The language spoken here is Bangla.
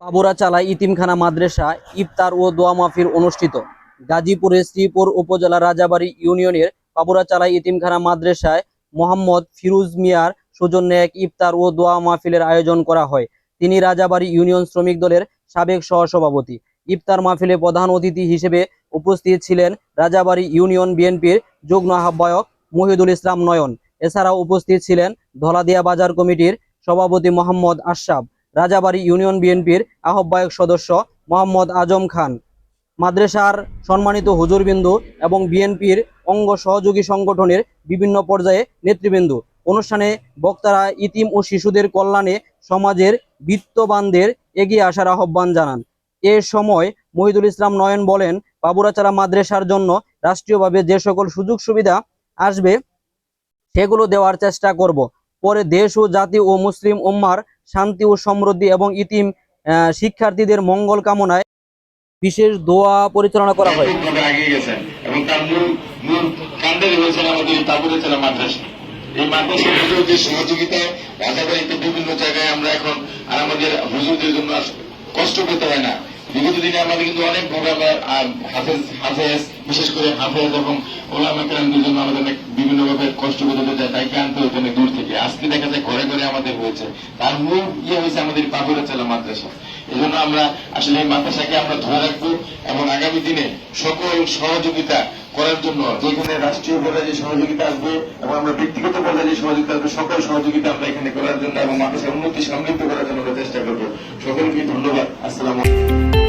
পাবুরাচালায় ইতিমখানা মাদ্রাসা ইফতার ও দোয়া মাহফিল অনুষ্ঠিত। গাজীপুরের শ্রীপুর উপজেলা রাজাবাড়ী ইউনিয়নের পাবুরাচালায় ইতিমখানা মাদ্রাসায় মোহাম্মদ ফিরোজ মিয়ার সৌজন্যে এক ইফতার ও দোয়া মাহফিলের আয়োজন করা হয়। তিনি রাজাবাড়ী ইউনিয়ন শ্রমিক দলের সাবেক সহসভাপতি। ইফতার মাহফিলে প্রধান অতিথি হিসেবে উপস্থিত ছিলেন রাজাবাড়ী ইউনিয়ন বিএনপির যুগ্ম আহ্বায়ক মহিদুল ইসলাম নয়ন। এছাড়াও উপস্থিত ছিলেন ধলাদিয়া বাজার কমিটির সভাপতি মোহাম্মদ আশরাফ, রাজাবাড়ী ইউনিয়ন বিএনপির আহ্বায়ক সদস্য মোহাম্মদ আজম খান, মাদ্রাসার সম্মানিত হুজুরবৃন্দ এবং বিএনপির অঙ্গ সহযোগী সংগঠনের বিভিন্ন পর্যায়ে নেতৃবৃন্দ। অনুষ্ঠানে বক্তারা ইতিম ও শিশুদের কল্যাণে সমাজের বিত্তবানদের এগিয়ে আসার আহ্বান জানান। এ সময় মহিদুল ইসলাম নয়ন বলেন, পাবুরাচালা মাদ্রাসার জন্য রাষ্ট্রীয়ভাবে যে সকল সুযোগ সুবিধা আসবে সেগুলো দেওয়ার চেষ্টা করব। পরে দেশ ও জাতি ও মুসলিম উম্মার শান্তি ও সমৃদ্ধি এবং ইতিম শিক্ষার্থীদের মঙ্গল কামনায় বিশেষ দোয়া পরিচালনা করা হয়। এবং তার মূল কাণ্ডারি হয়েছেন আমাদের পাবুরাচালা মাদ্রাসা। এই মাদ্রাসার যে সহযোগিতা রাজাবাড়িতে বিভিন্ন জায়গায় আমরা এখন আর আমাদের হুজুরদের জন্য কষ্ট পেতে হয় না। বিগত দিনে আমাদের কিন্তু অনেক ভাবে আমরা হাফেজ বিশেষ করে হাফেজ এবং ওলামা কেরামদের জন্য আমাদের বিভিন্ন ভাবে কষ্ট পেতে হতে যায়, তাইকে আনতে হতো অনেক দূর থেকে। আজকে দেখা যায় ঘরে ঘরে আমাদের হয়েছে। তার মূল হয়েছে আমাদের পাবুরাচালা মাদ্রাসা। এই জন্য আমরা আসলে এই মাদ্রাসাকে আমরা ধরে রাখবো এবং আগামী দিনে সকল সহযোগিতা করার জন্য যেখানে রাষ্ট্রীয় পর্যায়ে যে সহযোগিতা আসবে এবং আমরা ব্যক্তিগত পর্যায়ে যে সহযোগিতা আসবে সকল সহযোগিতা আমরা এখানে করার জন্য এবং মাদ্রাসার উন্নতি সমৃদ্ধ করার জন্য আমরা চেষ্টা করবো। সকলকে ধন্যবাদ। আসসালামু আলাইকুম।